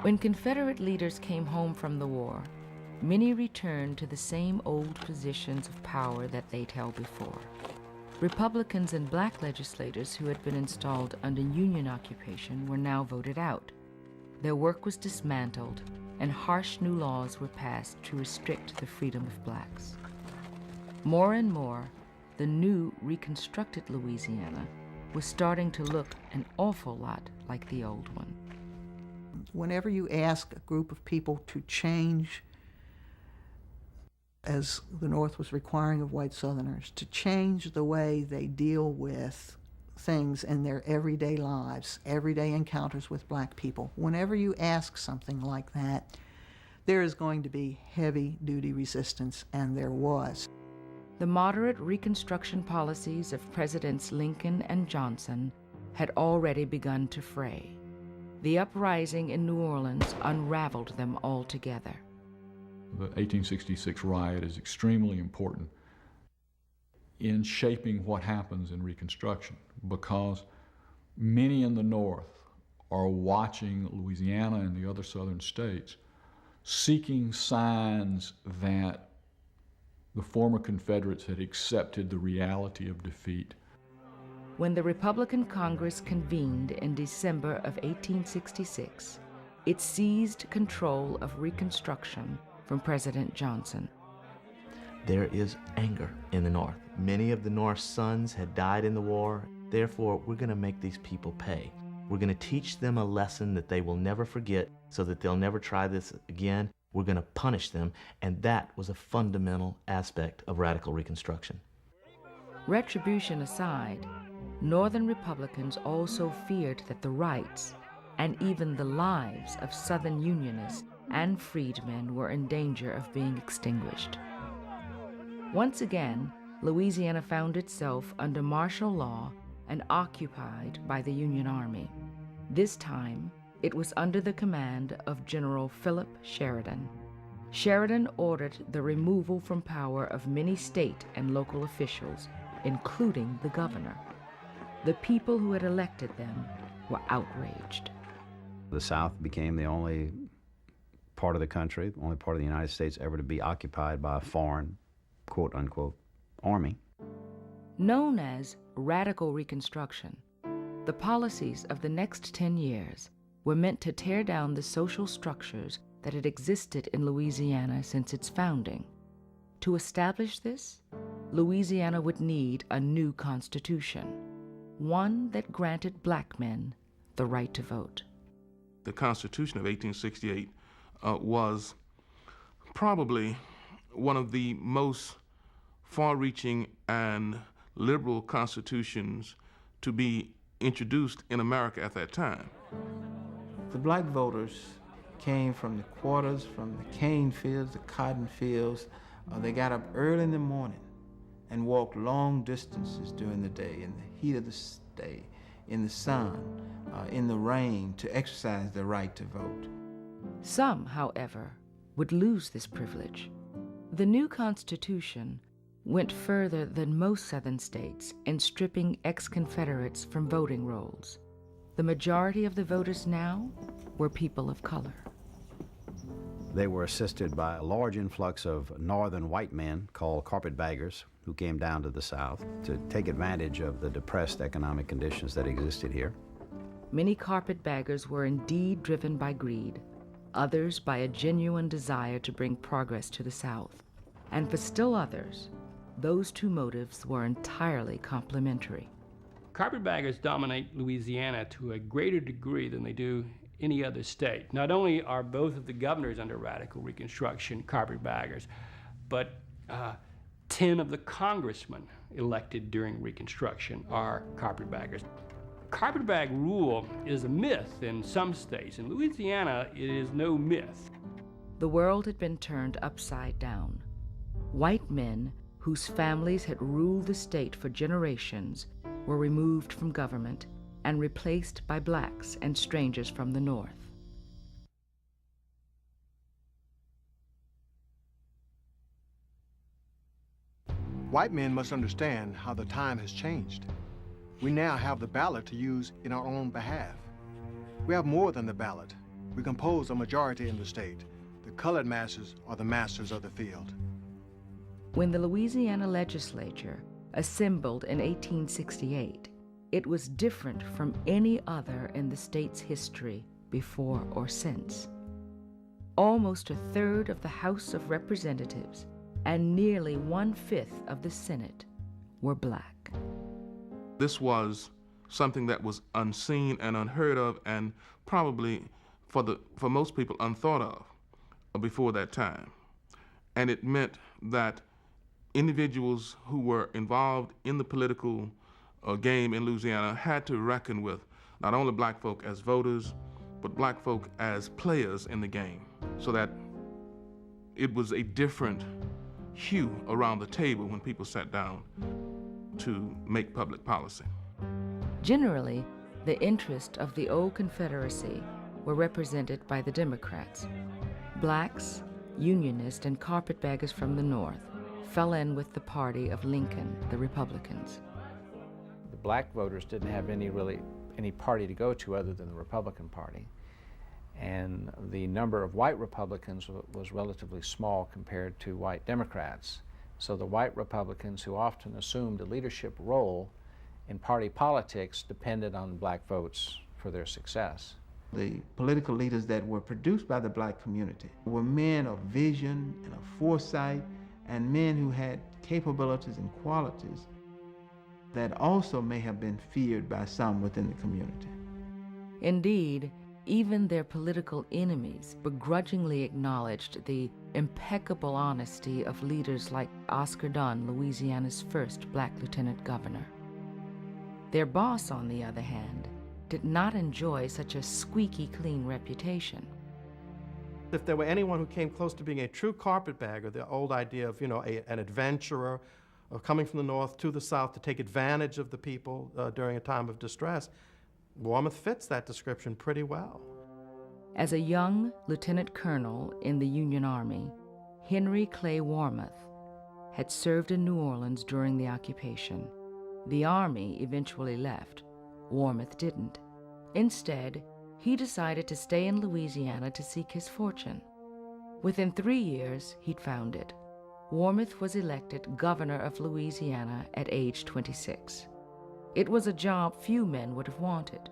When Confederate leaders came home from the war, many returned to the same old positions of power that they'd held before. Republicans and black legislators who had been installed under Union occupation were now voted out. Their work was dismantled, and harsh new laws were passed to restrict the freedom of blacks. More and more, the new reconstructed Louisiana was starting to look an awful lot like the old one. Whenever you ask a group of people to change, as the North was requiring of white Southerners, to change the way they deal with things in their everyday lives, everyday encounters with black people, whenever you ask something like that, there is going to be heavy-duty resistance, and there was. The moderate Reconstruction policies of Presidents Lincoln and Johnson had already begun to fray. The uprising in New Orleans unraveled them altogether. The 1866 riot is extremely important in shaping what happens in Reconstruction, because many in the North are watching Louisiana and the other southern states, seeking signs that the former Confederates had accepted the reality of defeat. When the Republican Congress convened in December of 1866, it seized control of Reconstruction from President Johnson. There is anger in the North. Many of the North's sons had died in the war. Therefore, we're going to make these people pay. We're going to teach them a lesson that they will never forget so that they'll never try this again. We're going to punish them, and that was a fundamental aspect of radical Reconstruction. Retribution aside, Northern Republicans also feared that the rights and even the lives of Southern Unionists and freedmen were in danger of being extinguished. Once again, Louisiana found itself under martial law and occupied by the Union Army. This time, it was under the command of General Philip Sheridan. Sheridan ordered the removal from power of many state and local officials, including the governor. The people who had elected them were outraged. The South became the only part of the country, the only part of the United States ever to be occupied by a foreign, quote-unquote, army. Known as radical Reconstruction, the policies of the next 10 years were meant to tear down the social structures that had existed in Louisiana since its founding. To establish this, Louisiana would need a new constitution, one that granted black men the right to vote. The Constitution of 1868 was probably one of the most far-reaching and liberal constitutions to be introduced in America at that time. The black voters came from the quarters, from the cane fields, the cotton fields. They got up early in the morning and walked long distances during the day, in the heat of the day, in the sun, in the rain, to exercise their right to vote. Some, however, would lose this privilege. The new Constitution went further than most Southern states in stripping ex-Confederates from voting rolls. The majority of the voters now were people of color. They were assisted by a large influx of northern white men called carpetbaggers who came down to the South to take advantage of the depressed economic conditions that existed here. Many carpetbaggers were indeed driven by greed, others by a genuine desire to bring progress to the South. And for still others, those two motives were entirely complementary. Carpetbaggers dominate Louisiana to a greater degree than they do any other state. Not only are both of the governors under radical Reconstruction carpetbaggers, but 10 of the congressmen elected during Reconstruction are carpetbaggers. Carpetbag rule is a myth in some states. In Louisiana, it is no myth. The world had been turned upside down. White men whose families had ruled the state for generations were removed from government and replaced by blacks and strangers from the North. White men must understand how the time has changed. We now have the ballot to use in our own behalf. We have more than the ballot. We compose a majority in the state. The colored masses are the masters of the field. When the Louisiana legislature assembled in 1868, it was different from any other in the state's history before or since. Almost a third of the House of Representatives and nearly 1/5 of the Senate were black. This was something that was unseen and unheard of, and probably for most people unthought of before that time. And it meant that individuals who were involved in the political game in Louisiana had to reckon with not only black folk as voters, but black folk as players in the game, so that it was a different hue around the table when people sat down to make public policy. Generally, the interests of the old Confederacy were represented by the Democrats. Blacks, Unionists, and carpetbaggers from the North fell in with the party of Lincoln, the Republicans. The black voters didn't have any party to go to other than the Republican Party. And the number of white Republicans was relatively small compared to white Democrats. So the white Republicans, who often assumed a leadership role in party politics, depended on black votes for their success. The political leaders that were produced by the black community were men of vision and of foresight, and men who had capabilities and qualities that also may have been feared by some within the community. Indeed, even their political enemies begrudgingly acknowledged the impeccable honesty of leaders like Oscar Dunn, Louisiana's first black lieutenant governor. Their boss, on the other hand, did not enjoy such a squeaky clean reputation. If there were anyone who came close to being a true carpetbagger, the old idea of, an adventurer, of coming from the North to the South to take advantage of the people during a time of distress, Warmoth fits that description pretty well. As a young lieutenant colonel in the Union Army, Henry Clay Warmoth had served in New Orleans during the occupation. The Army eventually left. Warmoth didn't. Instead, he decided to stay in Louisiana to seek his fortune. Within 3 years, he'd found it. Warmoth was elected governor of Louisiana at age 26. It was a job few men would have wanted.